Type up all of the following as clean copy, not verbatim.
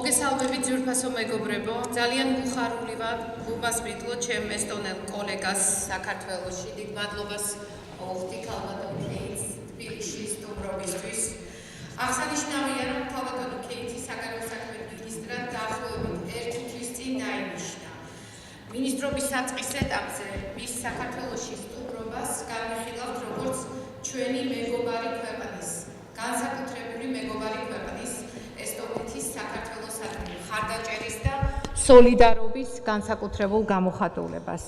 მოგესალმებით ძვირფასო მეგობრებო, ძალიან უხარული ვარ გულმასპინძლო ჩემ ესტონელ კოლეგას საქართველოში. დიდ მადლობას ვუხდი ქალბატონ კეითს თბილისში სტუმრობისთვის. აღსანიშნავია, რომ ქალბატონი კეითი საგარეო საქმეთა მინისტრად დაახლოებით ერთი თვის წინ დაინიშნა. მინისტრობის საწყის ეტაპზე მის საქართველოში სტუმრობას განვიხილავთ როგორც ჩვენი მეგობარი ქვეყნის, განსაკუთრებული მეგობარი ქვეყნის ესტონეთის საქართველოს ხარდაჭერის და სოლიდარობის განსაკუთრებულ გამოხატულებას.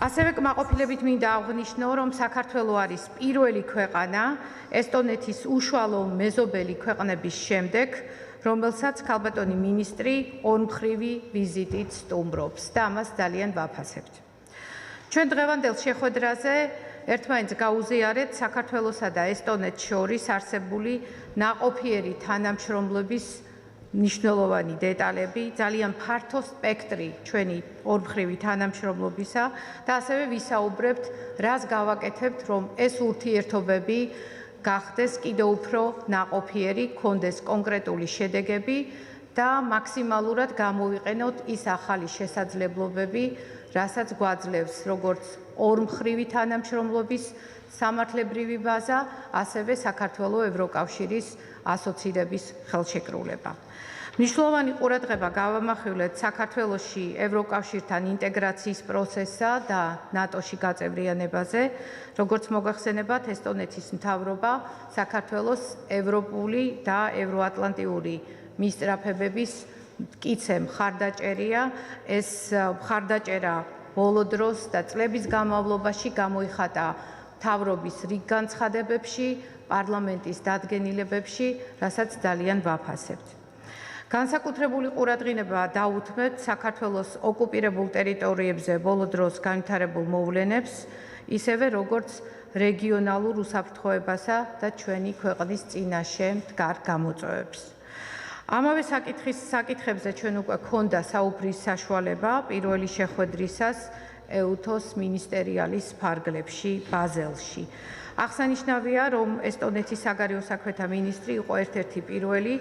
ასევე კმაყოფილებით მინდა აღვნიშნო, რომ საქართველო არის პირველი ქვეყანა ესტონეთის უშუალო მეზობელი ქვეყნების შემდეგ, რომელსაც ქალბატონი მინისტრი ორმხრივი ვიზიტით სტუმრობს და ამას ძალიან ვაფასებთ. ჩვენ დღევანდელ შეხვედრაზე ერთმანეთს გაუზიარეთ საქართველოსა და ესტონეთს შორის არსებული ნაყოფიერი თანამშრომლობის მნიშვნელოვანი დეტალები, ძალიან ფართო სპექტრი ჩვენი ორმხრივი თანამშრომლობისა და ასევე ვისაუბრებთ, რას გავაკეთებთ, რომ ეს ურთიერთობები გახდეს კიდევ უფრო ნაყოფიერი, გქონდეს კონკრეტული შედეგები და მაქსიმალურად გამოვიყენოთ ის ახალი შესაძლებლობები, რასაც გვაძლევს როგორც ორმხრივი თანამშრომლობის სამართლებრივი ბაზა, ასევე საქართველო-ევროკავშირის ასოცირების ხელშეკრულება. მნიშვნელოვანი ყურადღება გავამახვილეთ საქართველოში ევროკავშირთან ინტეგრაციის პროცესსა და ნატოში გაწევრიანებაზე, როგორც მოგახსენებათ, ესტონეთის მთავრობა საქართველოს ევროპული და ევრო-ატლანტიკური მისწრაფებების მტკიცე მხარდაჭერია. ეს მხარდაჭერა ბოლო დროს და წლების განმავლობაში გამოიხატა მთავრობის რიგ განცხადებებში, პარლამენტის დადგენილებებში, რასაც ძალიან ვაფასებთ. განსაკუთრებული ყურადღება დაუთმეთ საქართველოს ოკუპირებულ ტერიტორიებზე ბოლო დროს განვითარებულ მოვლენებს, ისევე როგორც რეგიონალურ უსაფრთხოებასა და ჩვენი ქვეყნის წინაშე მდგარ გამოწვევებს. ამავე საკითხებზე ჩვენ უკვე გქონდა საუბრის საშუალება პირველი შეხვედრისას ეუთოს მინისტერიალის ფარგლებში ბაზელში. აღსანიშნავია, რომ ესტონეთის საგარეო საქმეთა მინისტრი იყო ერთ-ერთი პირველი,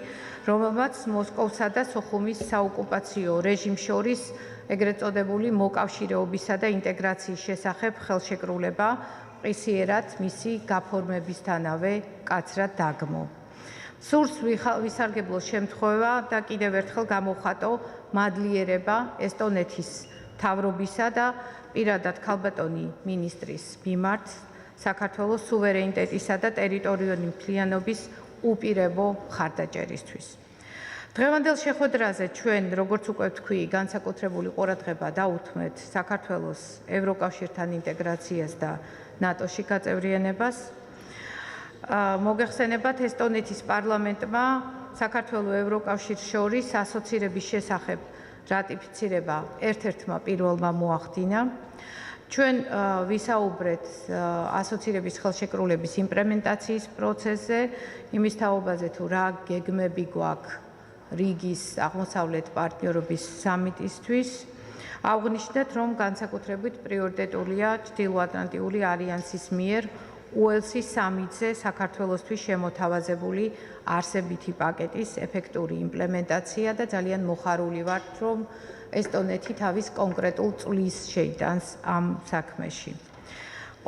რომელმაც მოსკოვსა და სოხუმის საოკუპაციო რეჟიმს შორის ეგრეთ წოდებული მოკავშირეობისა და ინტეგრაციის შესახებ ხელშეკრულება მყისიერად მისი გაფორმებისთანავე მკაცრად დაგმო. სურს ვისარგებლო შემთხვევა და კიდევ ერთხელ გამოვხატო მადლიერება ესტონეთის მთავრობისა და პირადად ქალბატონი მინისტრის მიმართ საქართველოს სუვერენიტეტისა და ტერიტორიული მთლიანობის უპირობო მხარდაჭერისთვის. დღევანდელ შეხვედრაზე ჩვენ, როგორც უკვე ვთქვი, განსაკუთრებული ყურადღება დაუთმეთ საქართველოს ევროკავშირთან ინტეგრაციას და ნატოში გაწევრიანებას. მოგეხსენებათ, ესტონეთის პარლამენტმა საქართველო-ევროკავშირის შორის ასოცირების შესახებ რატიფიცირება ერთ-ერთმა პირველმა მოახდინა. ჩვენ ვისაუბრეთ ასოცირების ხელშეკრულების იმპლემენტაციის პროცესზე, იმის თაობაზე თუ რა გეგმები გვაქვს რიგის აღმოსავლეთ პარტნიორობის სამიტისთვის. აღვნიშნეთ, რომ განსაკუთრებით პრიორიტეტულია ჩრდილო-ატლანტიკური ალიანსის მიერ უელსის სამიტზე საქართველოსთვის შემოთავაზებული არსებითი პაკეტის ეფექტური იმპლემენტაცია და ძალიან მოხარული ვართ, რომ ესტონეთი თავის კონკრეტულ წვლილს შეიტანს ამ საქმეში.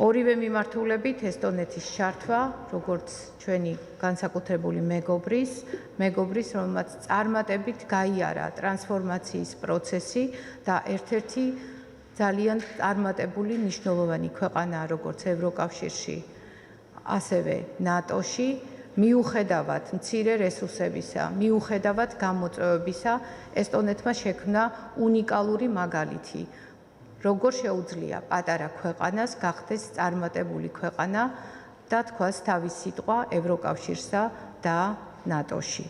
ორივე მიმართულებით ესტონეთის ჩართვა, როგორც ჩვენი განსაკუთრებული მეგობრის, რომელმაც წარმატებით გაიარა ტრანსფორმაციის პროცესი და ერთ-ერთი ძალიან წარმატებული მნიშვნელოვანი ქვეყანაა როგორც ევროკავშირში, ასევე ნატოში, მიუხედავად მცირე რესურსებისა, მიუხედავად გამოწვევებისა, ესტონეთმა შექმნა უნიკალური მაგალითი, როგორ შეუძლია პატარა ქვეყანას გახდეს წარმატებული ქვეყანა და თქვას თავის სიტყვა ევროკავშირსა და ნატოში.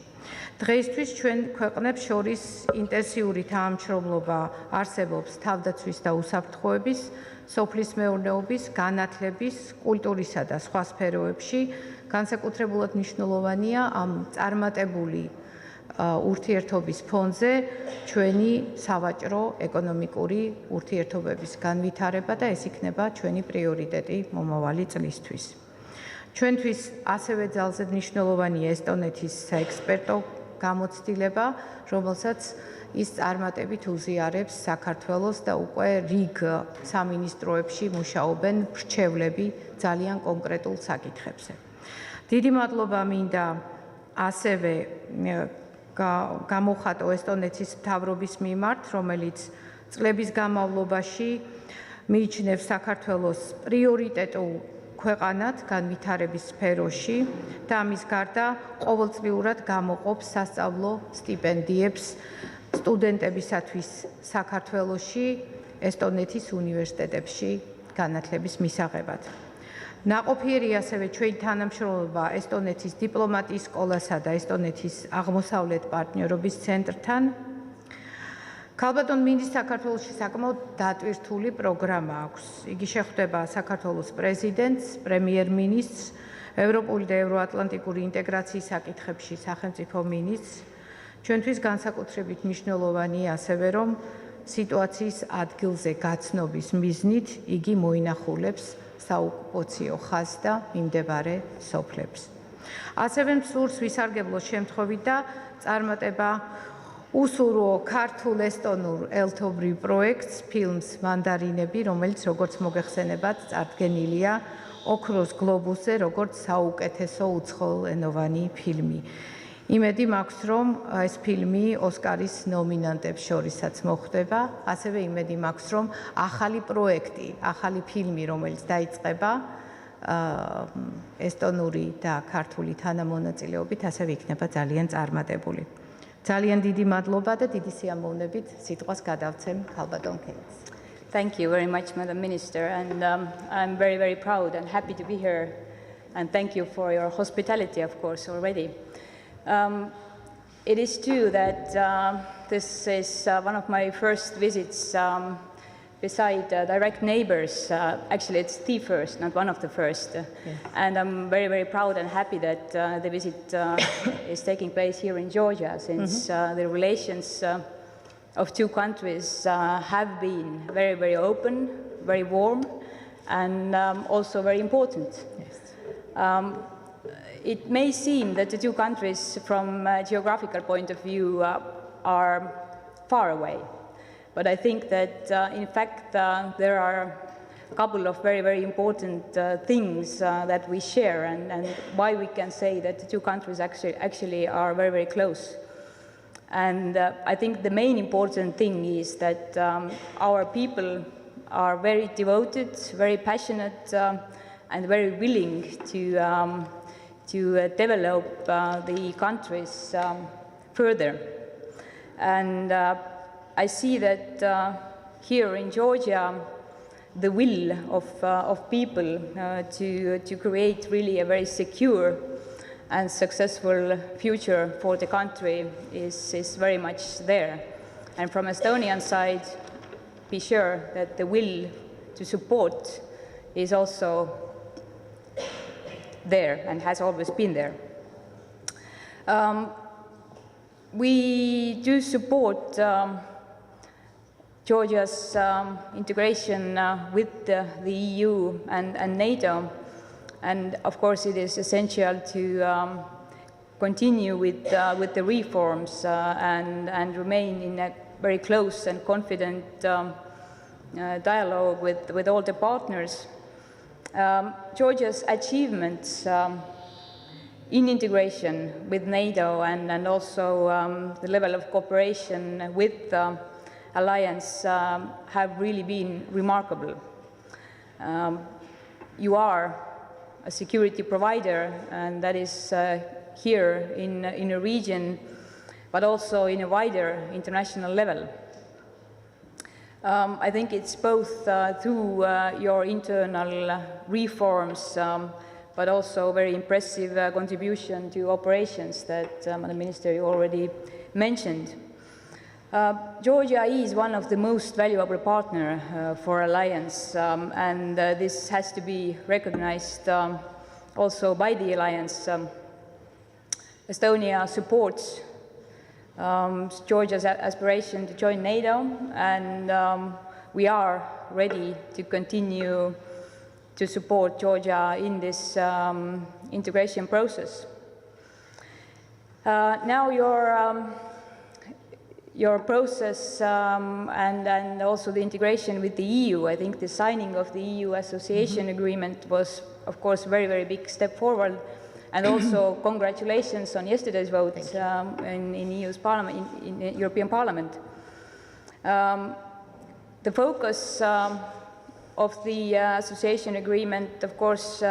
დღეისთვის ჩვენ ქვეყნებს შორის ინტენსიური თანამშრომლობა არსებობს თავდაცვის და უსაფრთხოების, სოფლის მეურნეობის, განათლების, კულტურისა და სხვა სფეროებში. განსაკუთრებულად მნიშვნელოვანია ამ წარმატებული ურთიერთობის ფონზე ჩვენი სავაჭრო ეკონომიკური ურთიერთობების განვითარება და ეს იქნება ჩვენი პრიორიტეტი მომავალი წლისთვის. ჩვენთვის ასევე ძალზედ მნიშვნელოვანია ესტონეთის საექსპერტო გამოცდილება, რომელსაც ის წარმატებით უზიარებს საქართველოს და უკვე რიგ სამინისტროებში მუშაობენ მრჩევლები ძალიან კონკრეტულ საკითხებზე. დიდი მადლობა მინდა ასევე გამოვხატო ესტონეთის მთავრობის მიმართ, რომელიც წლების განმავლობაში მიიჩნევს საქართველოს პრიორიტეტულ ქვეყანად განვითარების სფეროში და ამის გარდა ყოველწლიურად გამოყოფს სასწავლო სტიპენდიებს სტუდენტებისათვის საქართველოში, ესტონეთის უნივერსიტეტებში განათლების მისაღებად. ნაყოფიერი ასევე ჩვენი თანამშრომლობა ესტონეთის დიპლომატიის სკოლასა და ესტონეთის აღმოსავლეთ პარტნიორობის ცენტრთან. ქალბატონ მინისტრს საქართველოში საკმაოდ დატვირთული პროგრამა აქვს. იგი შეხვდება საქართველოს პრეზიდენტს, პრემიერ-მინისტრს, ევროპული და ევრო-ატლანტიკური ინტეგრაციის საკითხებში სახელმწიფო მინისტრს. ჩვენთვის განსაკუთრებით მნიშვნელოვანია ასევე, რომ სიტუაციის ადგილზე გაცნობის მიზნით იგი მოინახულებს საოკუპაციო ხაზს და მიმდებარე სოფლებს. ასევე მსურს ვისარგებლო შემთხვევით და წარმატება უსურვო ქართულ-ესტონურ ერთობლივ პროექტს ფილმს მანდარინები, რომელიც როგორც მოგეხსენებათ, წარდგენილია ოქროს გლობუსზე, როგორც საუკეთესო უცხოენოვანი ფილმი. იმედი მაქვს, რომ ეს ფილმი ოსკარის ნომინანტებს შორისაც მოხვდება, ასევე იმედი მაქვს, რომ ახალი პროექტი, ახალი ფილმი, რომელიც დაიწყება ესტონური და ქართული თანამონაწილეობით, ასევე იქნება ძალიან წარმატებული. ძალიან დიდი მადლობა და დიდი სიამოვნებით სიტყვას გადავცემ ქალბატონ ქეითს. Thank you very much, Madam Minister, and I'm very, very proud and happy to be here, and thank you for your hospitality, of course, already. It is true that this is one of my first visits beside direct neighbors. Actually, it's the first, not one of the first. Yes. And I'm very, very proud and happy that the visit is taking place here in Georgia, since the relations of two countries have been very, very open, very warm, and also very important. Yes. It may seem that the two countries, from a geographical point of view, are far away. But I think that, in fact, there are a couple of very, very important things that we share, and why we can say that the two countries actually are very, very close. And I think the main important thing is that our people are very devoted, very passionate, and very willing to develop the countries further. And I see that here in Georgia, the will of people to create really a very secure and successful future for the country is very much there. And from Estonian side, be sure that the will to support is also there and has always been there. We do support Georgia's integration with the EU and NATO, and of course it is essential to continue with the reforms and remain in a very close and confident dialogue with all the partners. Georgia's achievements in integration with NATO and also the level of cooperation with the alliance have really been remarkable. You are a security provider, and that is here in a region, but also in a wider international level. I think it's both through your internal reforms, but also very impressive contribution to operations that, Madam Minister, you already mentioned. Georgia is one of the most valuable partners for Alliance, and this has to be recognized also by the Alliance. Estonia supports Georgia's aspiration to join NATO, and we are ready to continue to support Georgia in this integration process. Now your process and also the integration with the EU, I think the signing of the EU association agreement was, of course, a very, very big step forward. And also congratulations on yesterday's vote in EU's Parliament, in European Parliament. The focus of the association agreement, of course,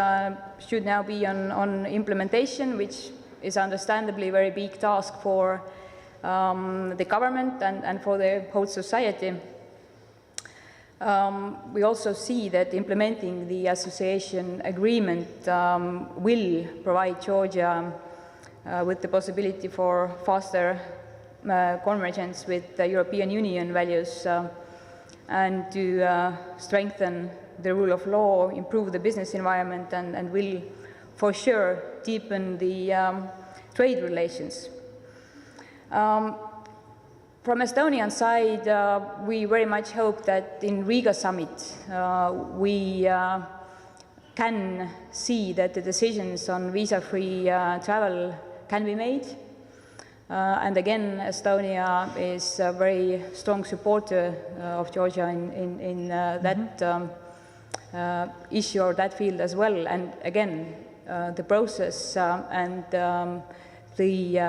should now be on implementation, which is understandably a very big task for the government and for the whole society. We also see that implementing the association agreement will provide Georgia with the possibility for faster convergence with the European Union values and to strengthen the rule of law, improve the business environment, and will for sure deepen the trade relations. From Estonian side, we very much hope that in Riga summit we can see that the decisions on visa-free travel can be made. And again, Estonia is a very strong supporter of Georgia in that issue or that field as well. And again, the process and the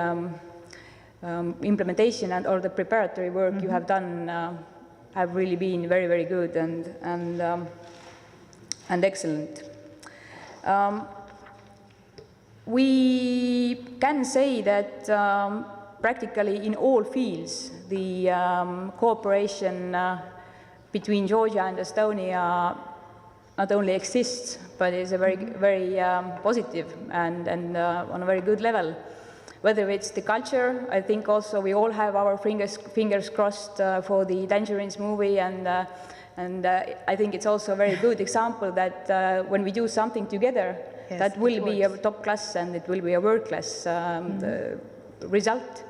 implementation or the preparatory work you have done have really been very, very good and excellent. We can say that practically in all fields the cooperation between Georgia and Estonia not only exists, but is a very, very positive and on a very good level. Whether it's the culture, I think also we all have our fingers crossed for the Tangerines movie, and I think it's also a very good example that when we do something together, yes, that will be a top class and it will be a world class result.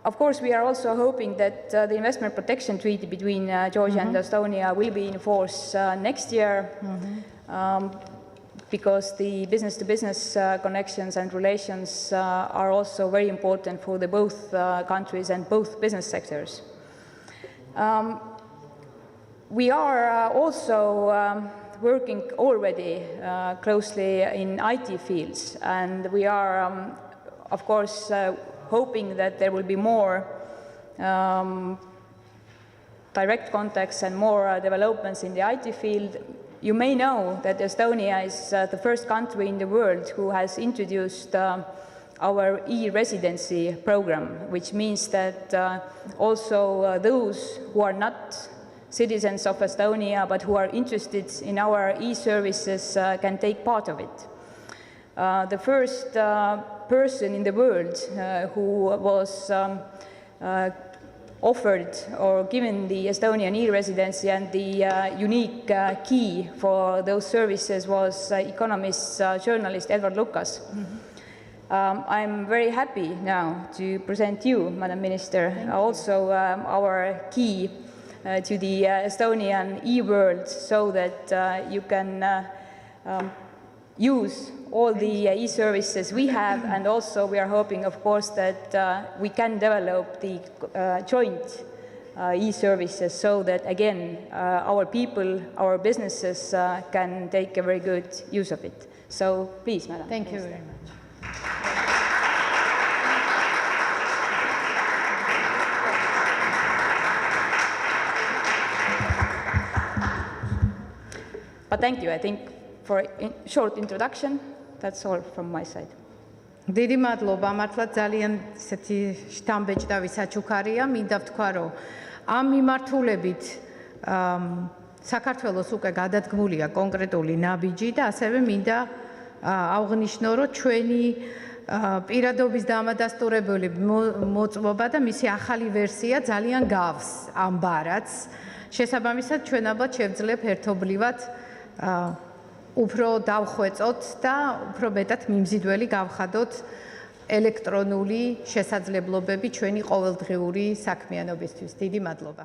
Of course, we are also hoping that the investment protection treaty between Georgia and Estonia will be in force next year. Because the business-to-business connections and relations are also very important for the both countries and both business sectors. We are also working already closely in IT fields, and we are, of course, hoping that there will be more direct contacts and more developments in the IT field. You may know that Estonia is the first country in the world who has introduced our e-residency program, which means that also those who are not citizens of Estonia but who are interested in our e-services can take part of it. The first person in the world who was offered or given the Estonian e-residency and the unique key for those services was economist, journalist Edward Lucas. I'm very happy now to present you, Madam Minister, also our key to the Estonian e-world so that you can use all the e-services we have, and also we are hoping, of course, that we can develop the joint e-services so that, again, our people, our businesses can take a very good use of it. So, please, Madam. Thank you very much. But thank you, I think, for a short introduction. That's all from my side. დიდი მადლობა, მართლა ძალიან ისეთი შთამბეჭდავი საჩუქარია. მინდა ვთქვა, რომ ამ მიმართულებით საქართველოს უკვე გადადგმულია კონკრეტული ნაბიჯი და ასევე მინდა აღვნიშნო, რომ ჩვენი პირადობის დამადასტურებელი მოწმობა და მისი ახალი ვერსია ძალიან გავს ამ ბარათს. შესაბამისად, ჩვენ ალბათ შევძლებთ ერთობლივად უფრო დავხვეწოთ და უფრო მეტად მიმზიდველი გავხადოთ ელექტრონული შესაძლებლობები ჩვენი ყოველდღიური საქმიანობისთვის. დიდი მადლობა.